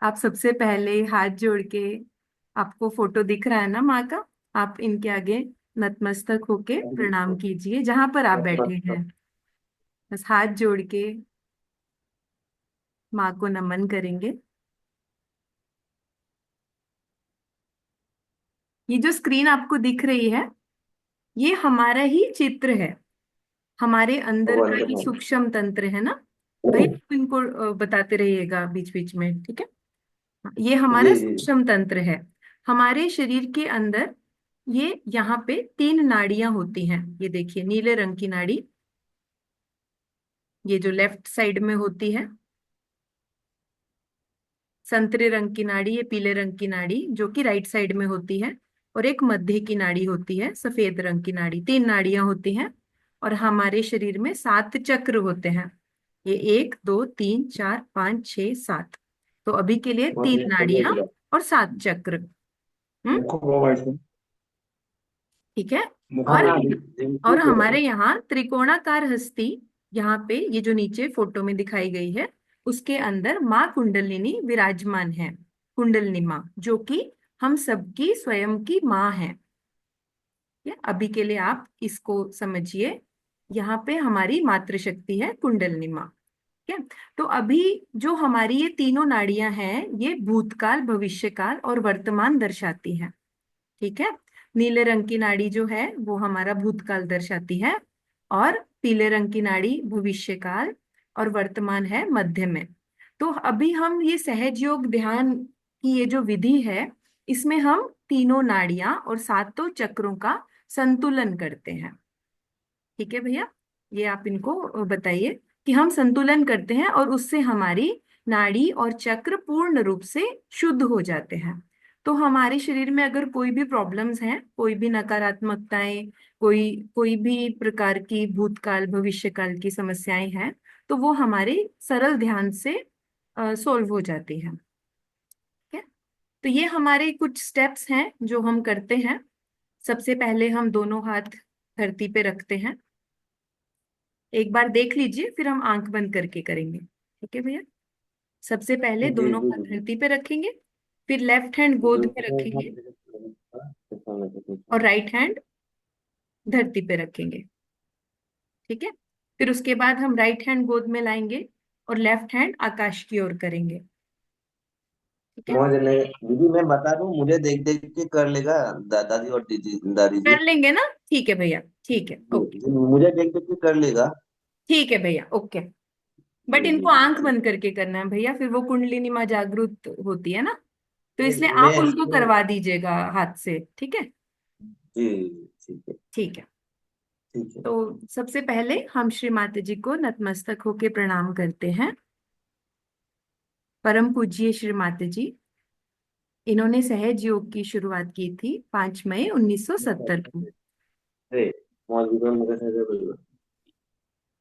आप सबसे पहले हाथ जोड़ के, आपको फोटो दिख रहा है ना माँ का? आप इनके आगे नतमस्तक होके प्रणाम कीजिए जहां पर आप बैठे हैं। बस हाथ जोड़ के माँ को नमन करेंगे। ये जो स्क्रीन आपको दिख रही है, ये हमारा ही चित्र है, हमारे अंदर का भगवान के ही नाम। सूक्ष्म तंत्र है ना। भाई आप इनको बताते रहिएगा बीच बीच में, ठीक है? ये हमारा जी जी। सूक्ष्म तंत्र है। हमारे शरीर के अंदर ये यहाँ पे तीन नाड़ियां होती हैं। ये देखिए, नीले रंग की नाड़ी, ये जो लेफ्ट साइड में होती है। संतरे रंग की नाड़ी, ये पीले रंग की नाड़ी जो कि राइट साइड में होती है। और एक मध्य की नाड़ी होती है, सफेद रंग की नाड़ी। तीन नाड़ियां होती हैं। और हमारे शरीर में सात चक्र होते हैं। ये एक, दो, तीन, चार, पांच, छह, सात। तो अभी के लिए बहुत तीन मुख नाड़ियां मोबाइल और सात चक्र। हम्म। मुख मोबाइल ठीक है। मुख और ना और हमारे यहाँ त्रिकोणाकार हस्ती, यहाँ पे ये जो नीचे फोटो में दिखाई गई है, उसके अंदर माँ कुंडलिनी विराजमान है। कुंडलिनी माँ, जो कि हम सबकी स्वयं की माँ है। ये अभी के लिए आप इसको समझिए। यहाँ पे हमारी मातृशक्ति है कुंडलिनी माँ। ठीक है। तो अभी जो हमारी ये तीनों नाड़ियां हैं, ये भूतकाल, भविष्यकाल और वर्तमान दर्शाती हैं। ठीक है। नीले रंग की नाड़ी जो है वो हमारा भूतकाल दर्शाती है, और पीले रंग की नाड़ी भविष्यकाल, और वर्तमान है मध्य में। तो अभी हम ये सहज योग ध्यान की ये जो विधि है, इसमें हम तीनों नाड़ियां और सातों चक्रों का संतुलन करते हैं। ठीक है भैया, ये आप इनको बताइए कि हम संतुलन करते हैं और उससे हमारी नाड़ी और चक्र पूर्ण रूप से शुद्ध हो जाते हैं। तो हमारे शरीर में अगर कोई भी प्रॉब्लम्स हैं, कोई भी नकारात्मकताएं, कोई कोई भी प्रकार की भूतकाल भविष्यकाल की समस्याएं हैं, तो वो हमारे सरल ध्यान से सोल्व हो जाती हैं। ठीक है। तो ये हमारे कुछ स्टेप्स हैं जो हम करते हैं। सबसे पहले हम दोनों हाथ धरती पे रखते हैं। एक बार देख लीजिए, फिर हम आंख बंद करके करेंगे, ठीक है भैया? सबसे पहले जी दोनों जी हाथ जी धरती पे रखेंगे। फिर लेफ्ट हैंड गोद में रखेंगे और राइट हैंड धरती पे रखेंगे। ठीक है। फिर उसके बाद हम राइट हैंड गोद में लाएंगे और लेफ्ट हैंड आकाश की ओर करेंगे। ठीक है। समझ नहीं दीदी, मैं बता दूं, मुझे देख देख के कर लेगा दादाजी और दीदी दादी जी। कर लेंगे ना? ठीक है भैया, ठीक है, जी, ओके। जी, मुझे देख देख के कर लेगा। ठीक है भैया, ओके। बट जी जी इनको जी आंख ठीक बंद करके करना है भैया, फिर वो कुंडलिनी माँ जागृत होती है ना। तो है। इसलिए मैं आप उनको करवा दीजिएगा हाथ से, ठीक है? जी ठीक है। ठीक है। ठीक है। तो सबसे पहले हम श्री माता जी को नतमस्तक होके प्रणाम करते हैं। परम पूज्य श्री माता जी, इन्होंने सहज योग की शुरुआत की थी 5 मई 1970 को। रे মই দুজন মুখে চাইছে কৰিব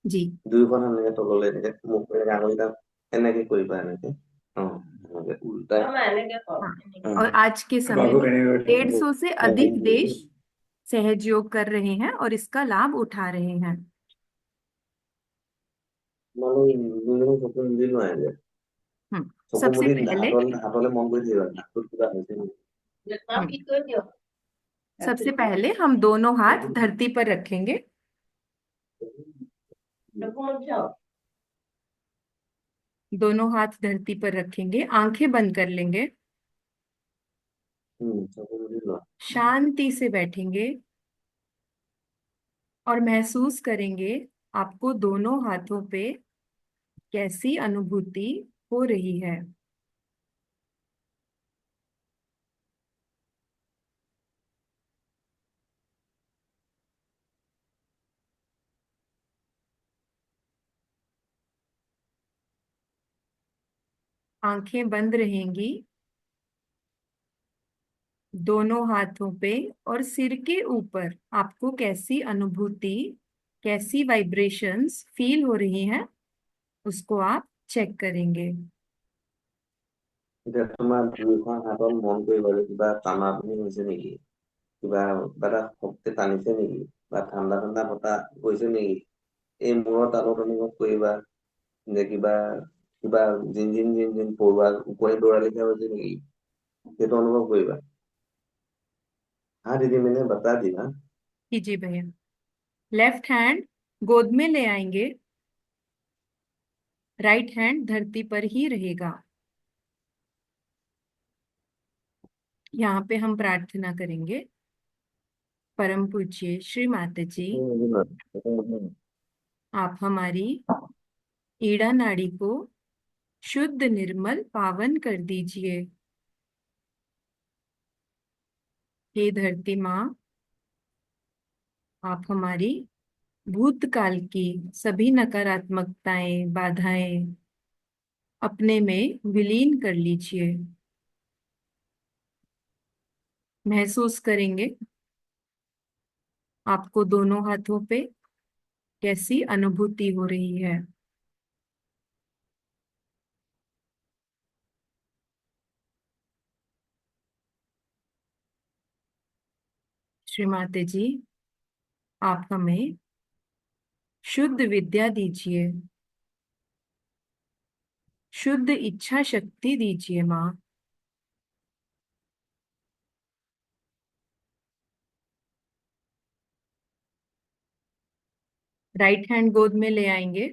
जी। দুইখন এনেকে তললে এনেকে মুখ এনেকে আঙুলিটা এনেকে কৰিবা এনেকে অ এনেকে উল্টাই हाँ। और आज के समय बाबू में कहने 150 से अधिक देश सहज योग कर रहे हैं और इसका लाभ उठा रहे हैं। মানুহ দুজনে চকু মিলি নোৱাৰে চকু सबसे মুদি पहले হাতলে মন কৰি থাকিবা হাতত কিবা হৈছে हम्म নেকি सबसे पहले हम दोनों हाथ धरती पर रखेंगे। दोनों हाथ धरती पर रखेंगे, आंखें बंद कर लेंगे, চকু মুদি লোৱা शांति से बैठेंगे और महसूस करेंगे आपको दोनों हाथों पे कैसी अनुभूति हो रही है। आंखें बंद रहेंगी, दोनों हाथों पे और सिर के ऊपर आपको कैसी अनुभूति, कैसी वाइब्रेशंस फील हो रही हैं, उसको आप चेक करेंगे। এতিয়া তোমাৰ দুইখন হাতত মন কৰিবা যে কিবা টানা টানি হৈছে নেকি, কিবা এটা শক্তি টানিছে নেকি, বা ঠাণ্ডা ঠাণ্ডা বতাহ গৈছে নেকি, এই মূৰৰ তালত অনুভৱ কৰিবা যে কিবা কিবা জিন জিন জিন জিন পৰুৱা ওপৰে দৌৰা লিখা হৈছে নেকি, সেইটো অনুভৱ কৰিবা। हाँ दीदी, मैंने बता दी ना। कीजिए भैया। लेफ्ट हैंड गोद में ले आएंगे, राइट हैंड धरती पर ही रहेगा। यहाँ पे हम प्रार्थना करेंगे। परम पूज्य श्री माता जी, आप हमारी ईड़ा नाड़ी को शुद्ध निर्मल पावन कर दीजिए। हे धरती माँ, आप हमारी भूतकाल की सभी नकारात्मकताएं, बाधाएं अपने में विलीन कर लीजिए। महसूस करेंगे आपको दोनों हाथों पे कैसी अनुभूति हो रही है। श्री माते जी, आप हमें शुद्ध विद्या दीजिए, शुद्ध इच्छा शक्ति दीजिए माँ। राइट हैंड गोद में ले आएंगे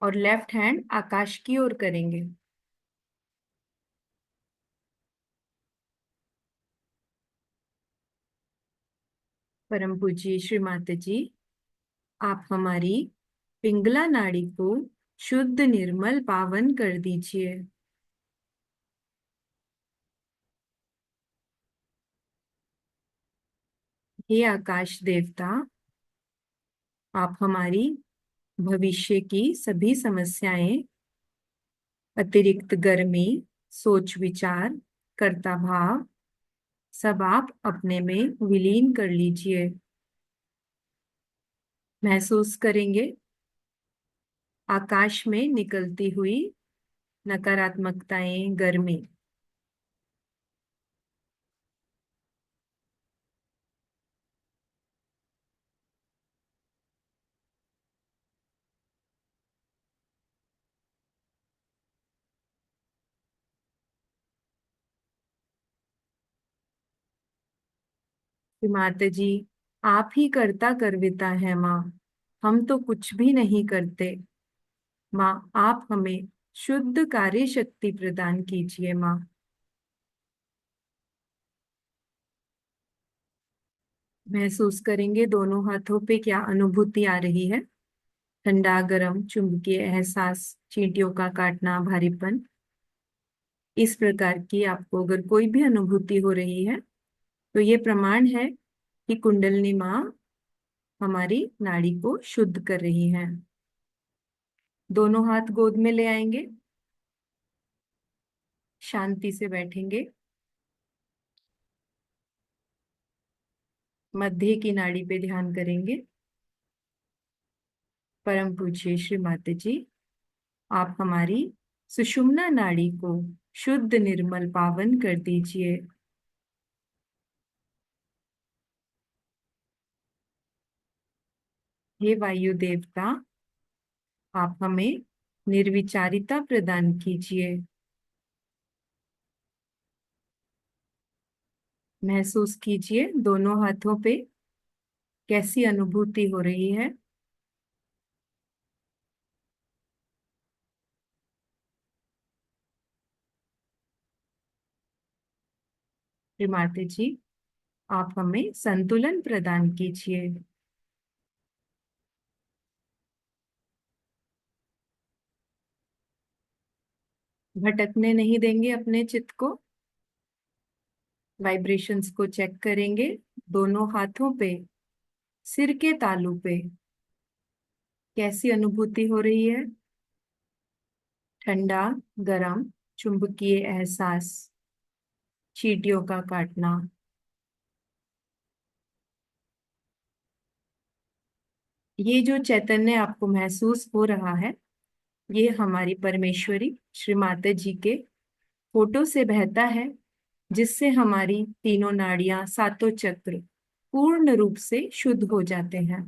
और लेफ्ट हैंड आकाश की ओर करेंगे। परम पूज्य श्री माता जी, आप हमारी पिंगला नाड़ी को शुद्ध निर्मल पावन कर दीजिए। हे आकाश देवता, आप हमारी भविष्य की सभी समस्याएं, अतिरिक्त गर्मी, सोच विचार, कर्ता भाव, सब आप अपने में विलीन कर लीजिए। महसूस करेंगे आकाश में निकलती हुई नकारात्मकताएं, गर्मी। माता जी, आप ही करता करविता है माँ, हम तो कुछ भी नहीं करते। माँ, आप हमें शुद्ध कार्य शक्ति प्रदान कीजिए माँ। महसूस करेंगे दोनों हाथों पे क्या अनुभूति आ रही है। ठंडा, गरम, चुंबकीय एहसास, चींटियों का काटना, भारीपन। इस प्रकार की आपको अगर कोई भी अनुभूति हो रही है तो ये प्रमाण है कि कुंडलिनी माँ हमारी नाड़ी को शुद्ध कर रही हैं। दोनों हाथ गोद में ले आएंगे, शांति से बैठेंगे, मध्य की नाड़ी पे ध्यान करेंगे। परम पूज्य श्री माता जी, आप हमारी सुषुम्ना नाड़ी को शुद्ध निर्मल पावन कर दीजिए। हे वायु देवता, आप हमें निर्विचारिता प्रदान कीजिए। महसूस कीजिए दोनों हाथों पे कैसी अनुभूति हो रही है। श्री माता जी, आप हमें संतुलन प्रदान कीजिए। भटकने नहीं देंगे अपने चित्त को। वाइब्रेशंस को चेक करेंगे दोनों हाथों पे, सिर के तालू पे कैसी अनुभूति हो रही है। ठंडा, गरम, चुंबकीय एहसास, चींटियों का काटना। ये जो चैतन्य आपको महसूस हो रहा है, ये हमारी परमेश्वरी श्री माता जी के फोटो से बहता है, जिससे हमारी तीनों नाड़ियां, सातों चक्र पूर्ण रूप से शुद्ध हो जाते हैं।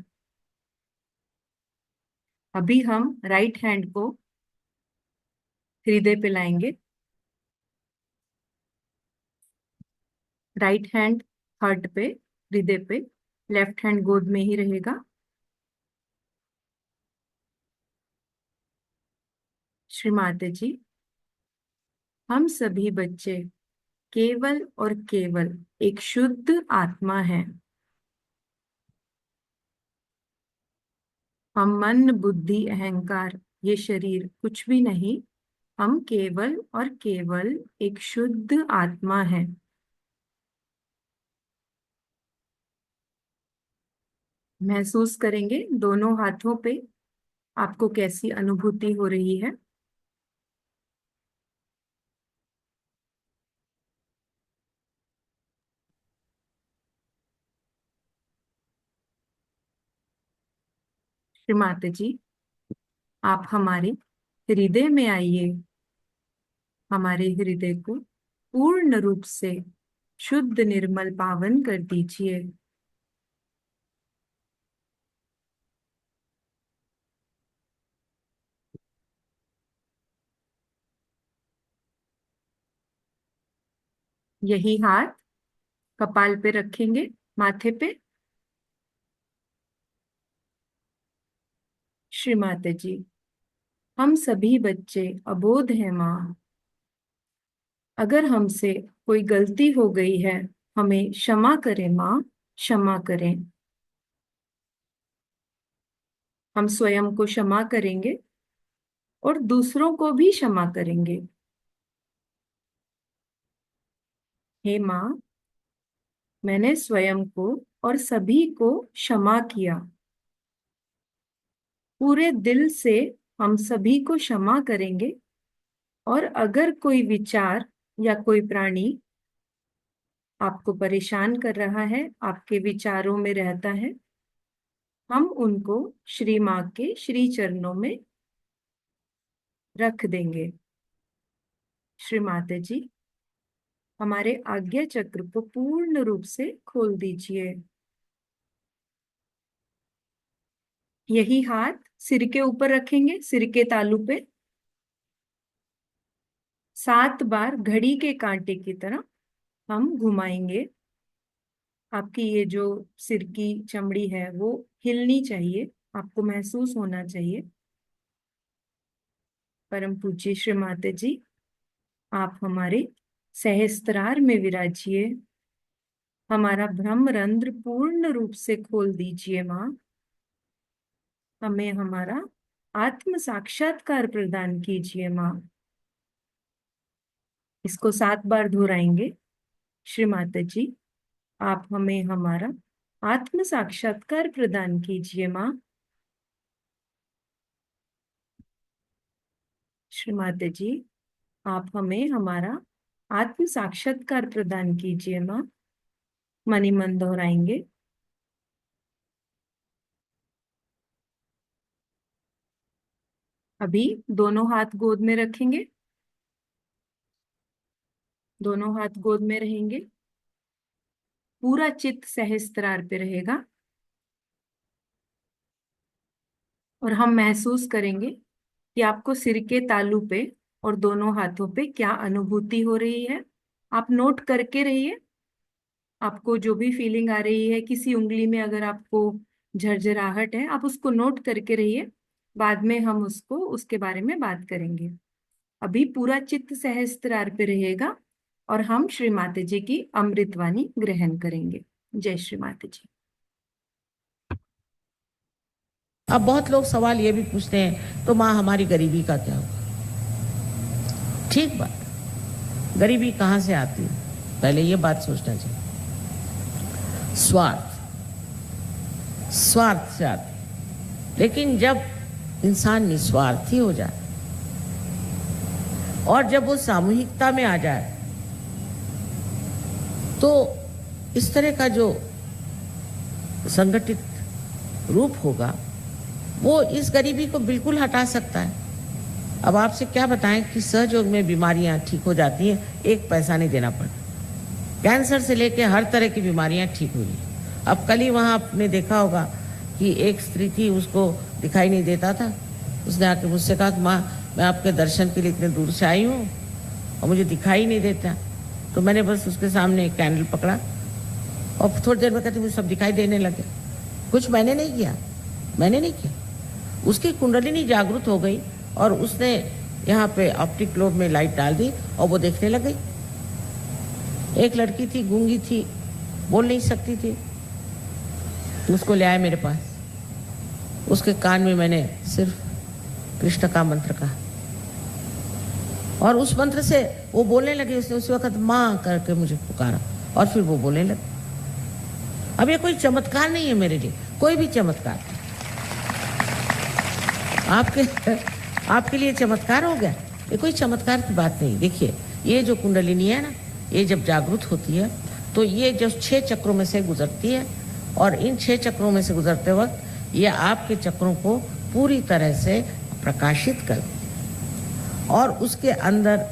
अभी हम राइट हैंड को हृदय पे लाएंगे। राइट हैंड हार्ट पे, हृदय पे, लेफ्ट हैंड गोद में ही रहेगा। श्री माता जी, हम सभी बच्चे केवल और केवल एक शुद्ध आत्मा है। हम मन बुद्धि अहंकार ये शरीर कुछ भी नहीं, हम केवल और केवल एक शुद्ध आत्मा है। महसूस करेंगे दोनों हाथों पे आपको कैसी अनुभूति हो रही है। श्री माता जी, आप हमारे हृदय में आइए। हमारे हृदय को पूर्ण रूप से शुद्ध निर्मल पावन कर दीजिए। यही हाथ कपाल पे रखेंगे, माथे पे। श्री माता जी, हम सभी बच्चे अबोध हैं माँ। अगर हमसे कोई गलती हो गई है, हमें क्षमा करें माँ, क्षमा करें। हम स्वयं को क्षमा करेंगे और दूसरों को भी क्षमा करेंगे। हे माँ, मैंने स्वयं को और सभी को क्षमा किया। पूरे दिल से हम सभी को क्षमा करेंगे। और अगर कोई विचार या कोई प्राणी आपको परेशान कर रहा है, आपके विचारों में रहता है, हम उनको श्री माँ के श्री चरणों में रख देंगे। श्री माता जी, हमारे आज्ञा चक्र को पूर्ण रूप से खोल दीजिए। यही हाथ सिर के ऊपर रखेंगे, सिर के तालू पे। 7 बार घड़ी के कांटे की तरह हम घुमाएंगे। आपकी ये जो सिर की चमड़ी है वो हिलनी चाहिए, आपको महसूस होना चाहिए। परम पूज्य श्री माता जी, आप हमारे सहस्त्रार में विराजिए। हमारा ब्रह्मरंध्र पूर्ण रूप से खोल दीजिए माँ। हमें हमारा आत्म साक्षात्कार प्रदान कीजिए माँ। इसको 7 बार दोहराएंगे। श्री माता जी, आप हमें हमारा आत्म साक्षात्कार प्रदान कीजिए माँ। श्री माता जी, आप हमें हमारा आत्म साक्षात्कार प्रदान कीजिए माँ। मनी मन दोहराएंगे। अभी दोनों हाथ गोद में रखेंगे, दोनों हाथ गोद में रहेंगे। पूरा चित्त सहस्त्रार पे रहेगा और हम महसूस करेंगे कि आपको सिर के तालू पे और दोनों हाथों पे क्या अनुभूति हो रही है। आप नोट करके रहिए। आपको जो भी फीलिंग आ रही है, किसी उंगली में अगर आपको झरझराहट है, आप उसको नोट करके रहिए। बाद में हम उसको उसके बारे में बात करेंगे। अभी पूरा चित्त सहस्त्रार पे रहेगा और हम श्री माता जी की अमृतवाणी ग्रहण करेंगे। जय श्री माता जी। अब बहुत लोग सवाल ये भी पूछते हैं, तो माँ हमारी गरीबी का क्या होगा? ठीक बात, गरीबी कहाँ से आती है? पहले ये बात सोचना चाहिए। स्वार्थ से आती है। लेकिन जब इंसान निस्वार्थी हो जाए और जब वो सामूहिकता में आ जाए, तो इस तरह का जो संगठित रूप होगा वो इस गरीबी को बिल्कुल हटा सकता है। अब आपसे क्या बताएं कि सहयोग में बीमारियां ठीक हो जाती हैं, 1 पैसा नहीं देना पड़ता। कैंसर से लेके हर तरह की बीमारियां ठीक हुई। अब कल ही वहाँ आपने देखा होगा कि एक स्त्री थी, उसको दिखाई नहीं देता था, उसने आके मुझसे कहा कि माँ मैं आपके दर्शन के लिए इतने दूर से आई हूँ और मुझे दिखाई नहीं देता। तो मैंने बस उसके सामने एक कैंडल पकड़ा और थोड़ी देर में कहती मुझे सब दिखाई देने लगे। कुछ मैंने नहीं किया। उसकी कुंडलिनी जागृत हो गई और उसने यहाँ पे ऑप्टिक ग्लोब में लाइट डाल दी और वो देखने लग गई। एक लड़की थी, गूंगी थी, बोल नहीं सकती थी, उसको ले आए मेरे पास। उसके कान में मैंने सिर्फ कृष्ण का मंत्र कहा और उस मंत्र से वो बोलने लगी। उसने उस वक्त माँ करके मुझे पुकारा और फिर वो बोलने लगी। अब ये कोई चमत्कार नहीं है मेरे लिए, कोई भी चमत्कार। आपके लिए चमत्कार हो गया, ये कोई चमत्कार की बात नहीं। देखिए ये जो कुंडलिनी है ना, ये जब जागृत होती है तो ये जो 6 चक्रों में से गुजरती है और इन 6 चक्रों में से गुजरते वक्त ये आपके चक्रों को पूरी तरह से प्रकाशित कर और उसके अंदर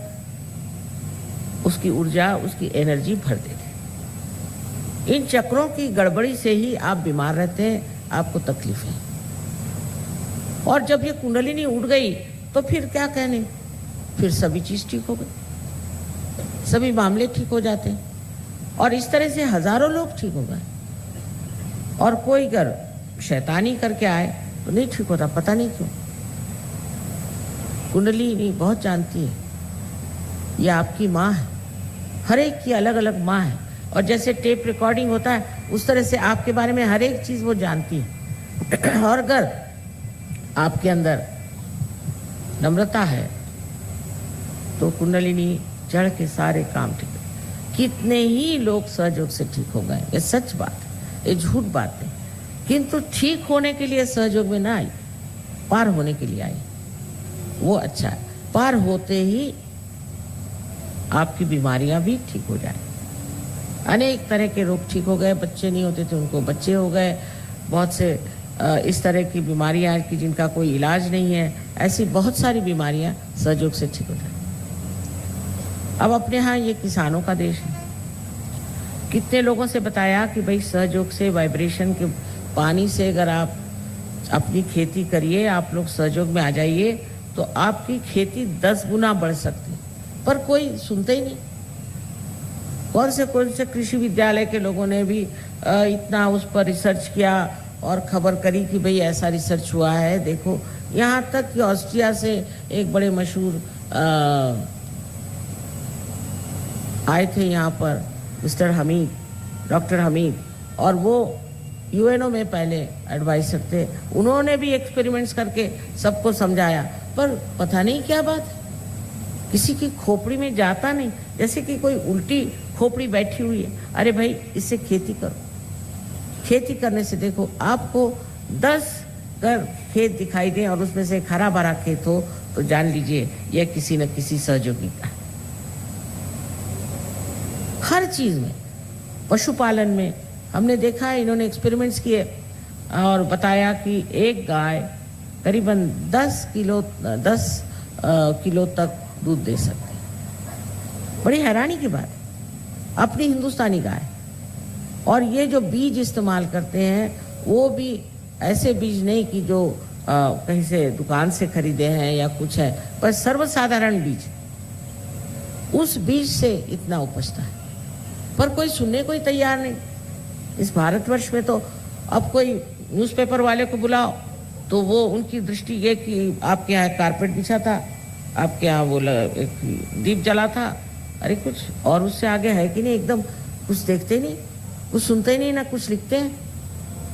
उसकी ऊर्जा, उसकी एनर्जी भर देती। इन चक्रों की गड़बड़ी से ही आप बीमार रहते हैं, आपको तकलीफ है। और जब ये कुंडलिनी उठ गई तो फिर क्या कहने, फिर सभी चीज ठीक हो गई, सभी मामले ठीक हो जाते हैं। और इस तरह से हजारों लोग ठीक हो गए। और कोई अगर शैतानी करके आए तो नहीं ठीक होता, पता नहीं क्यों। कुंडलिनी बहुत जानती है, ये आपकी माँ है, हर एक की अलग अलग माँ है। और जैसे टेप रिकॉर्डिंग होता है उस तरह से आपके बारे में हर एक चीज वो जानती है। और अगर आपके अंदर नम्रता है तो कुंडलिनी चढ़ के सारे काम ठीक है। कितने ही लोग सहयोग से ठीक हो गए, ये सच बात है, ये झूठ बात नहीं। किंतु ठीक होने के लिए सहयोग में ना आई, पार होने के लिए आई, वो अच्छा है। पार होते ही आपकी बीमारियां भी ठीक हो जाए। अनेक तरह के रोग ठीक हो गए, बच्चे नहीं होते थे उनको बच्चे हो गए, बहुत से इस तरह की बीमारियां कि जिनका कोई इलाज नहीं है, ऐसी बहुत सारी बीमारियां सहयोग से ठीक हो जाए। अब अपने यहाँ ये किसानों का देश है। कितने लोगों से बताया कि भाई सहयोग से, वाइब्रेशन के पानी से अगर आप अपनी खेती करिए, आप लोग सहयोग में आ जाइए तो आपकी खेती 10 गुना बढ़ सकती है, पर कोई सुनते ही नहीं। कौन से कृषि विद्यालय के लोगों ने भी इतना उस पर रिसर्च किया और खबर करी कि भाई ऐसा रिसर्च हुआ है। देखो यहाँ तक कि ऑस्ट्रिया से एक बड़े मशहूर आए थे यहाँ पर मिस्टर हमीद, डॉक्टर हमीद, और वो यूएनओ में पहले एडवाइजर थे। उन्होंने भी एक्सपेरिमेंट्स करके सबको समझाया, पर पता नहीं क्या बात है, किसी की खोपड़ी में जाता नहीं, जैसे कि कोई उल्टी खोपड़ी बैठी हुई है। अरे भाई इससे खेती करो, खेती करने से देखो आपको 10 घर खेत दिखाई दे और उसमें से एक हरा भरा खेत हो तो जान लीजिए यह किसी न किसी सहयोगी का। हर चीज में, पशुपालन में हमने देखा है, इन्होंने एक्सपेरिमेंट्स किए और बताया कि एक गाय करीबन 10 किलो तक दूध दे सकती है। बड़ी हैरानी की बात, अपनी हिंदुस्तानी गाय। और ये जो बीज इस्तेमाल करते हैं वो भी ऐसे बीज नहीं कि जो कहीं से दुकान से खरीदे हैं या कुछ है, पर सर्वसाधारण बीज। उस बीज से इतना उपजता है, पर कोई सुनने को ही तैयार नहीं। इस भारतवर्ष में तो अब कोई न्यूज़पेपर वाले को बुलाओ तो वो उनकी दृष्टि ये कि आपके यहाँ कारपेट बिछा था, आपके यहाँ वो एक दीप जला था, अरे कुछ और उससे आगे है कि नहीं। एकदम कुछ देखते नहीं, कुछ सुनते नहीं, ना कुछ लिखते हैं,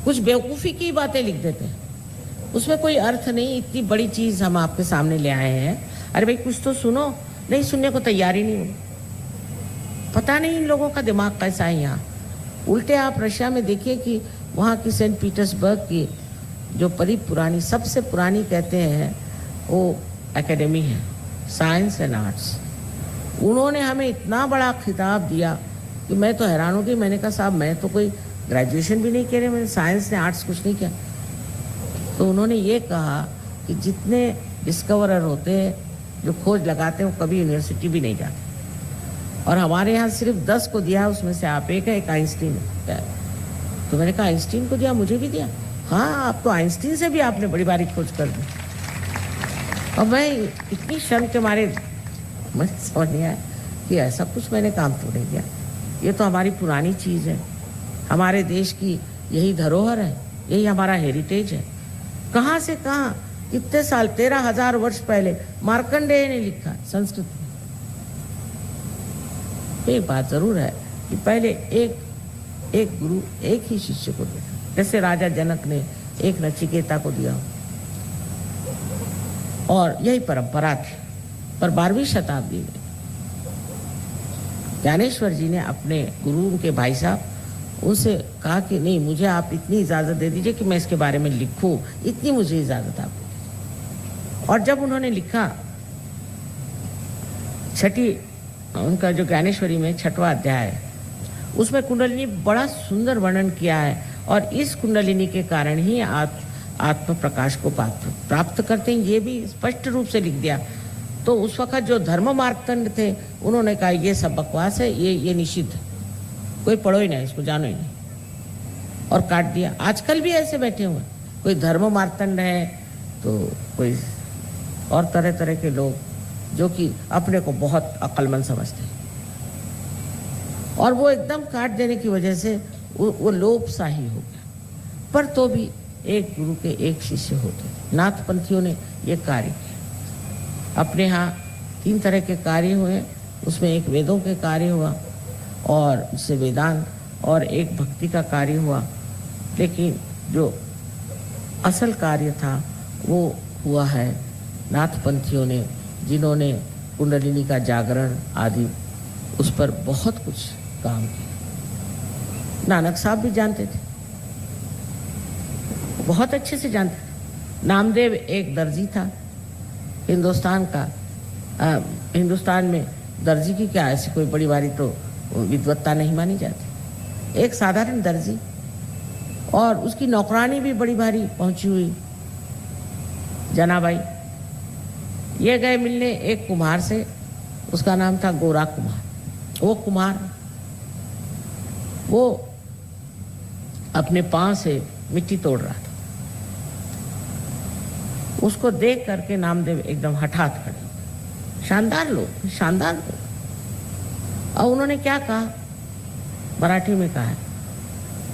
कुछ बेवकूफ़ी की बातें लिख देते हैं, उसमें कोई अर्थ नहीं। इतनी बड़ी चीज़ हम आपके सामने ले आए हैं, अरे भाई कुछ तो सुनो, नहीं सुनने को तैयार ही नहीं हो। पता नहीं इन लोगों का दिमाग कैसा है यहाँ। उल्टे आप रशिया में देखिए कि वहाँ की सेंट पीटर्सबर्ग की जो बड़ी पुरानी, सबसे पुरानी कहते हैं वो एकेडमी है, साइंस एंड आर्ट्स। उन्होंने हमें इतना बड़ा खिताब दिया कि मैं तो हैरान हो गई। मैंने कहा साहब मैं तो कोई ग्रेजुएशन भी नहीं किया, मैंने साइंस ने आर्ट्स कुछ नहीं किया। तो उन्होंने ये कहा कि जितने डिस्कवरर होते हैं, जो खोज लगाते हैं, वो कभी यूनिवर्सिटी भी नहीं जाते। और हमारे यहाँ सिर्फ 10 को दिया, उसमें से आप एक है, एक आइंस्टीन है। तो मैंने कहा आइंस्टीन को दिया, मुझे भी दिया। हाँ, आप तो आइंस्टीन से भी आपने बड़ी बारी खोज कर दी। और मैं इतनी शर्म के मारे मुझे समझ नहीं आया कि ऐसा कुछ मैंने काम तो नहीं किया। ये तो हमारी पुरानी चीज़ है, हमारे देश की यही धरोहर है, यही हमारा हेरिटेज है। कहाँ से कहाँ, कितने साल, 13,000 वर्ष पहले मार्कंडेय ने लिखा संस्कृत में। एक बात जरूर है कि पहले एक गुरु एक ही शिष्य को दिया, जैसे राजा जनक ने एक नचिकेता को दिया, और यही परंपरा थी। पर 12वीं शताब्दी में ज्ञानेश्वर जी ने अपने गुरु, उनके भाई साहब, उनसे कहा कि नहीं, मुझे आप इतनी इजाज़त दे दीजिए कि मैं इसके बारे में लिखूं, इतनी मुझे इजाज़त आप दे दीजिए। और जब उन्होंने लिखा, उनका जो ज्ञानेश्वरी में 6वां अध्याय है, उसमें कुंडलिनी बड़ा सुंदर वर्णन किया है, और इस कुंडलिनी के कारण ही आत्म प्रकाश को प्राप्त करते हैं, ये भी स्पष्ट रूप से लिख दिया। तो उस वक्त जो धर्म मार्तंड थे, उन्होंने कहा ये सब बकवास है, ये निषिद्ध है, कोई पढ़ो ही नहीं, इसको जानो ही नहीं, और काट दिया। आजकल भी ऐसे बैठे हुए, कोई धर्म मार्तंड है तो कोई और तरह तरह के लोग जो कि अपने को बहुत अक्लमंद समझते हैं, और वो एकदम काट देने की वजह से वो लोपशाही हो गया। पर तो भी एक गुरु के एक शिष्य होते। नाथपंथियों ने ये कार्य किया। अपने यहाँ 3 तरह के कार्य हुए, उसमें एक वेदों के कार्य हुआ, और उससे वेदांत, और एक भक्ति का कार्य हुआ। लेकिन जो असल कार्य था वो हुआ है नाथपंथियों ने, जिन्होंने कुंडलिनी का जागरण आदि उस पर बहुत कुछ काम किया। नानक साहब भी जानते थे, बहुत अच्छे से जानते थे। नामदेव एक दर्जी था, हिंदुस्तान में दर्जी की क्या ऐसी कोई बड़ी बारी तो विद्वत्ता नहीं मानी जाती। एक साधारण दर्जी, और उसकी नौकरानी भी बड़ी भारी पहुंची हुई, जनाबाई। ये गए मिलने एक कुम्हार से, उसका नाम था गोरा कुम्हार। वो कुम्हार वो अपने पांव से मिट्टी तोड़ रहा था। उसको देख करके नामदेव एकदम हठात खड़े। शानदार लोग, शानदार लोग। और उन्होंने क्या कहा, मराठी में कहा,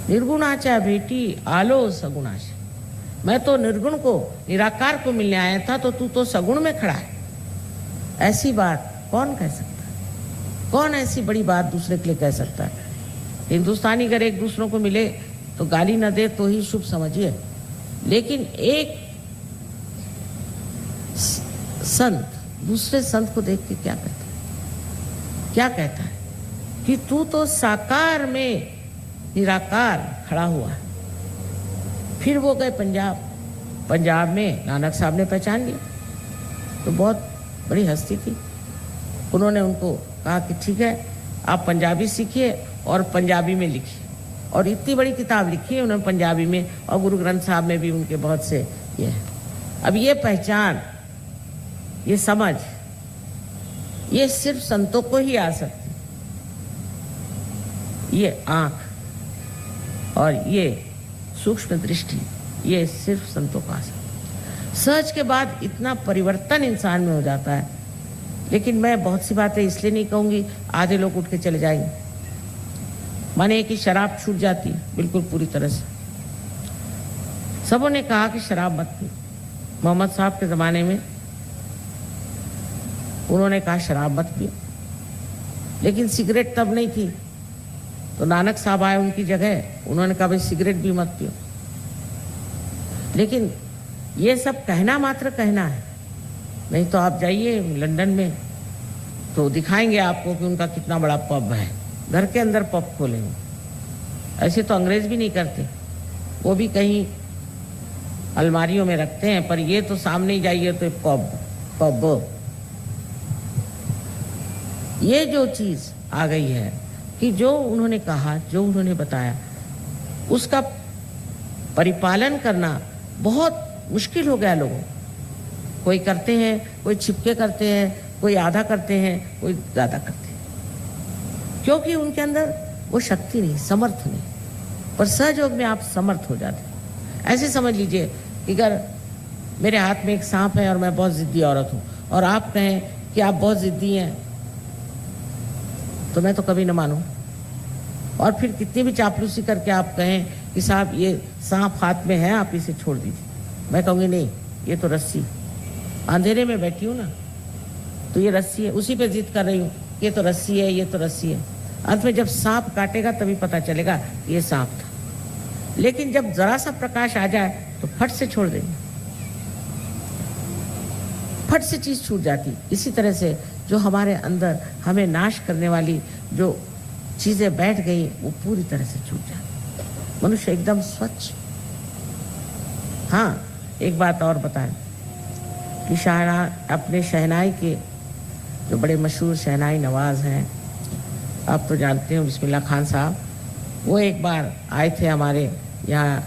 निर्गुणाचा बेटी आलो सगुणाचा। मैं तो निर्गुण को, निराकार को मिलने आया था, तो तू तो सगुण में खड़ा है। ऐसी बात कौन कह सकता है? कौन ऐसी बड़ी बात दूसरे के लिए कह सकता है? हिंदुस्तानी अगर एक दूसरों को मिले तो गाली न दे तो ही शुभ समझिए, लेकिन एक संत दूसरे संत को देख के क्या कहता है? क्या कहता है कि तू तो साकार में निराकार खड़ा हुआ है। फिर वो गए पंजाब में नानक साहब ने पहचान लिया, तो बहुत बड़ी हस्ती थी। उन्होंने उनको कहा कि ठीक है, आप पंजाबी सीखिए और पंजाबी में लिखिए, और इतनी बड़ी किताब लिखी है उन्होंने पंजाबी में, और गुरु ग्रंथ साहब में भी उनके बहुत से ये है। अब ये पहचान, ये समझ, ये सिर्फ संतों को ही आ सकती। ये आंख और ये सूक्ष्म दृष्टि, ये सिर्फ संतों का आ सकती। सर्च के बाद इतना परिवर्तन इंसान में हो जाता है। लेकिन मैं बहुत सी बातें इसलिए नहीं कहूंगी, आधे लोग उठ के चले जाएंगे। माने कि शराब छूट जाती बिल्कुल पूरी तरह से। सबों ने कहा कि शराब मत पी। मोहम्मद साहब के ज़माने में उन्होंने कहा शराब मत पियो, लेकिन सिगरेट तब नहीं थी। तो नानक साहब आए उनकी जगह, उन्होंने कहा भाई सिगरेट भी मत पियो। लेकिन ये सब कहना मात्र कहना है, नहीं तो आप जाइए लंदन में तो दिखाएंगे आपको कि उनका कितना बड़ा पब है। घर के अंदर पब खोलेंगे। ऐसे तो अंग्रेज भी नहीं करते, वो भी कहीं अलमारियों में रखते हैं, पर ये तो सामने ही जाइए तो पब। ये जो चीज आ गई है कि जो उन्होंने कहा, जो उन्होंने बताया, उसका परिपालन करना बहुत मुश्किल हो गया लोगों। कोई करते हैं, कोई छिपके करते हैं, कोई आधा करते हैं, कोई ज़्यादा करते हैं, क्योंकि उनके अंदर वो शक्ति नहीं, समर्थ नहीं। पर सहयोग में आप समर्थ हो जाते हैं। ऐसे समझ लीजिए कि अगर मेरे हाथ में एक सांप है और मैं बहुत जिद्दी औरत हूँ, और आप कहें कि आप बहुत जिद्दी हैं, तो मैं तो कभी न मानूं। और फिर कितनी भी चापलूसी करके आप कहें कि साहब ये सांप हाथ में है, आप इसे छोड़ दीजिए, मैं कहूँगी नहीं, ये तो रस्सी, अंधेरे में बैठी हूँ ना, तो ये रस्सी है, उसी पे जिद कर रही हूँ, ये तो रस्सी है, ये तो रस्सी है। अंत में जब सांप काटेगा तभी पता चलेगा ये सांप था। लेकिन जब जरा सा प्रकाश आ जाए तो फट से छोड़ देंगे, फट से चीज छूट जाती। इसी तरह से जो हमारे अंदर हमें नाश करने वाली जो चीजें बैठ गई वो पूरी तरह से छूट जाती, मनुष्य एकदम स्वच्छ। हाँ, एक बात और बताएं कि अपने शहनाई के जो बड़े मशहूर शहनाई नवाज हैं, आप तो जानते हो, बिस्मिल्लाह खान साहब, वो एक बार आए थे हमारे यहाँ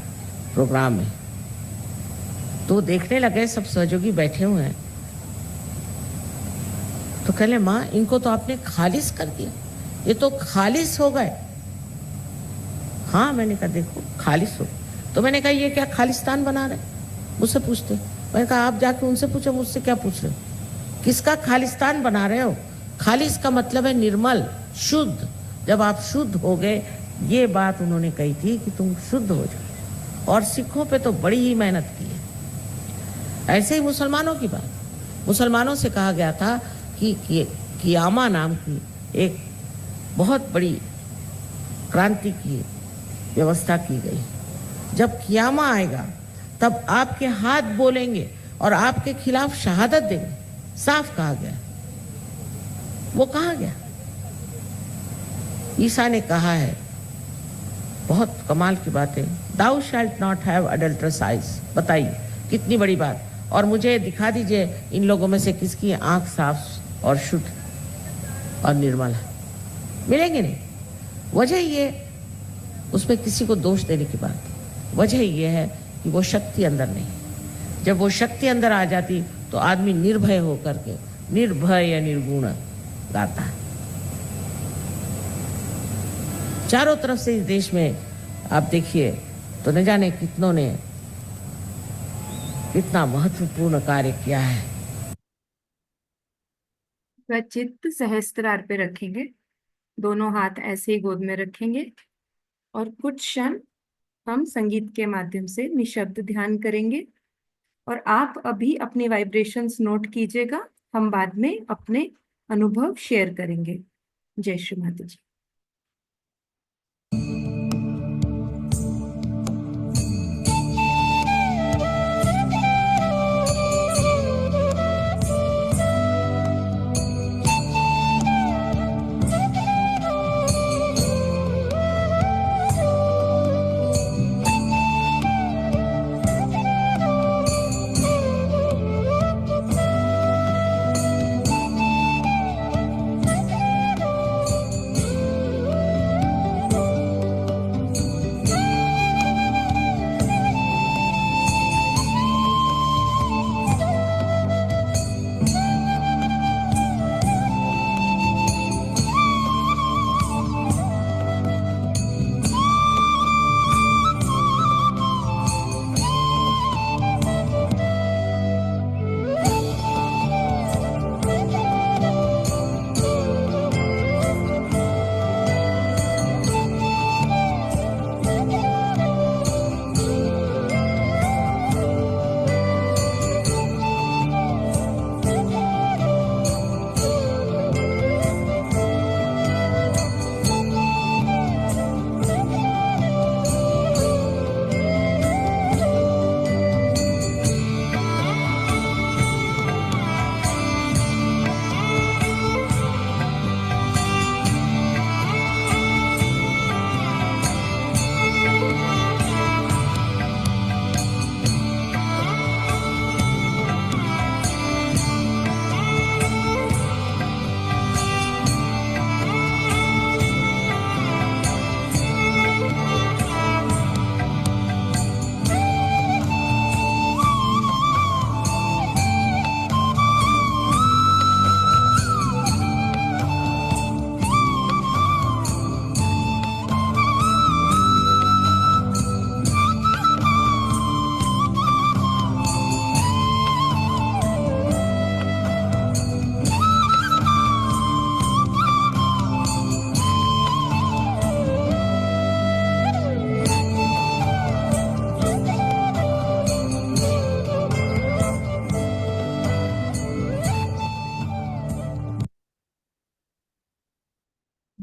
प्रोग्राम में, तो देखने लगे सब सहयोगी बैठे हुए हैं, तो कहले माँ इनको तो आपने खालिस कर दिया, ये तो खालिस हो गए। हाँ, मैंने कहा देखो खालिस हो, तो मैंने कहा ये क्या खालिस्तान बना रहे, मुझसे पूछते। मैंने कहा आप जाके उनसे पूछो, मुझसे क्या पूछ रहे हो, किसका खालिस्तान बना रहे हो। खालिस का मतलब है निर्मल, शुद्ध। जब आप शुद्ध हो गए, ये बात उन्होंने कही थी कि तुम शुद्ध हो जाओ, और सिखों पे तो बड़ी ही मेहनत की है। ऐसे ही मुसलमानों की बात, मुसलमानों से कहा गया था कि कियामा नाम की एक बहुत बड़ी क्रांति की व्यवस्था की गई। जब कियामा आएगा तब आपके हाथ बोलेंगे और आपके खिलाफ शहादत देंगे, साफ कहा गया। वो कहाँ गया? ईसा ने कहा है, बहुत कमाल की बात है, Thou shalt not have adulterous eyes। बताइए कितनी बड़ी बात। और मुझे दिखा दीजिए इन लोगों में से किसकी आंख साफ और शुद्ध और निर्मल है, मिलेंगे नहीं। वजह ये, उसमें किसी को दोष देने की बात, वजह ये है कि वो शक्ति अंदर नहीं। जब वो शक्ति अंदर आ जाती तो आदमी निर्भय होकर के निर्भय या निर्गुण गाता है। चारों तरफ से इस देश में आप देखिए तो न जाने कितनों ने कितना महत्वपूर्ण कार्य किया है। चित्त सहस्त्रार पे रखेंगे, दोनों हाथ ऐसे ही गोद में रखेंगे, और कुछ क्षण हम संगीत के माध्यम से निशब्द ध्यान करेंगे। और आप अभी अपनी वाइब्रेशंस नोट कीजिएगा, हम बाद में अपने अनुभव शेयर करेंगे। जय श्री माता जी।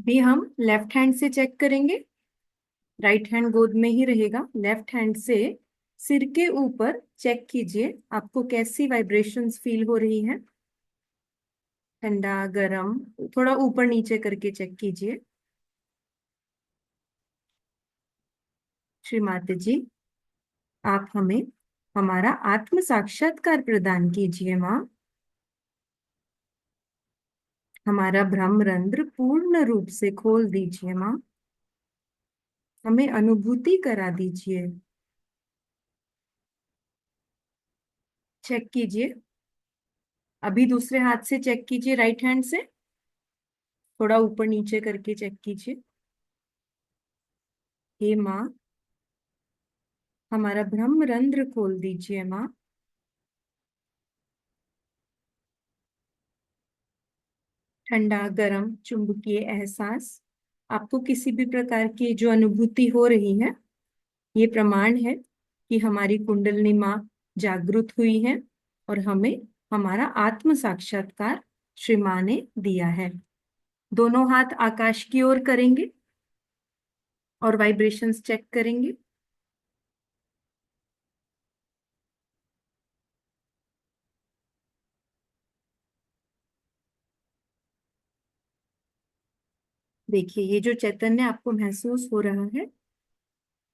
भी हम लेफ्ट हैंड से चेक करेंगे। राइट हैंड गोद में ही रहेगा। लेफ्ट हैंड से सिर के ऊपर चेक कीजिए, आपको कैसी वाइब्रेशंस फील हो रही है। ठंडा, गरम, थोड़ा ऊपर नीचे करके चेक कीजिए। श्रीमाते जी, आप हमें हमारा आत्म साक्षात्कार प्रदान कीजिए माँ। हमारा ब्रह्मरंध्र पूर्ण रूप से खोल दीजिए माँ। हमें अनुभूति करा दीजिए। चेक कीजिए, अभी दूसरे हाथ से चेक कीजिए, राइट हैंड से थोड़ा ऊपर नीचे करके चेक कीजिए। हे माँ, हमारा ब्रह्मरंध्र खोल दीजिए माँ। ठंडा, गरम, चुंबकीय एहसास, आपको किसी भी प्रकार की जो अनुभूति हो रही है, ये प्रमाण है कि हमारी कुंडलिनी माँ जागृत हुई है और हमें हमारा आत्म साक्षात्कार श्री माँ ने दिया है। दोनों हाथ आकाश की ओर करेंगे और वाइब्रेशंस चेक करेंगे। देखिए, ये जो चैतन्य आपको महसूस हो रहा है,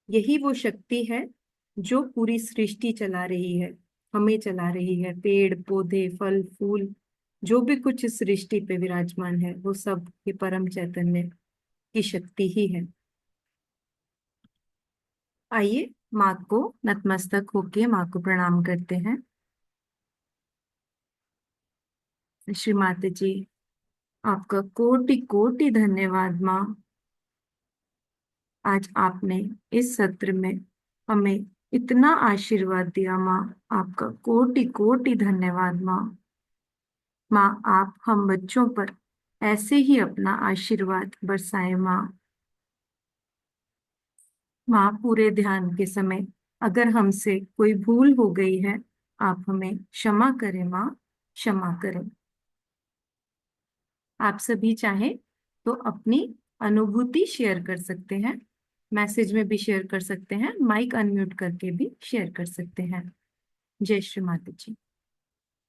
यही वो शक्ति है जो पूरी सृष्टि चला रही है, हमें चला रही है। पेड़ पौधे, फल फूल, जो भी कुछ इस सृष्टि पे विराजमान है, वो सब ये परम चैतन्य की शक्ति ही है। आइए माँ को नतमस्तक होके माँ को प्रणाम करते हैं। श्री माता जी, आपका कोटि कोटि धन्यवाद माँ। आज आपने इस सत्र में हमें इतना आशीर्वाद दिया माँ, आपका कोटि कोटि धन्यवाद माँ। माँ, आप हम बच्चों पर ऐसे ही अपना आशीर्वाद बरसाए माँ। माँ, पूरे ध्यान के समय अगर हमसे कोई भूल हो गई है, आप हमें क्षमा करें माँ, क्षमा करें। आप सभी चाहें तो अपनी अनुभूति शेयर कर सकते हैं, मैसेज में भी शेयर कर सकते हैं, माइक अनम्यूट करके भी शेयर कर सकते हैं। जय श्री माता जी।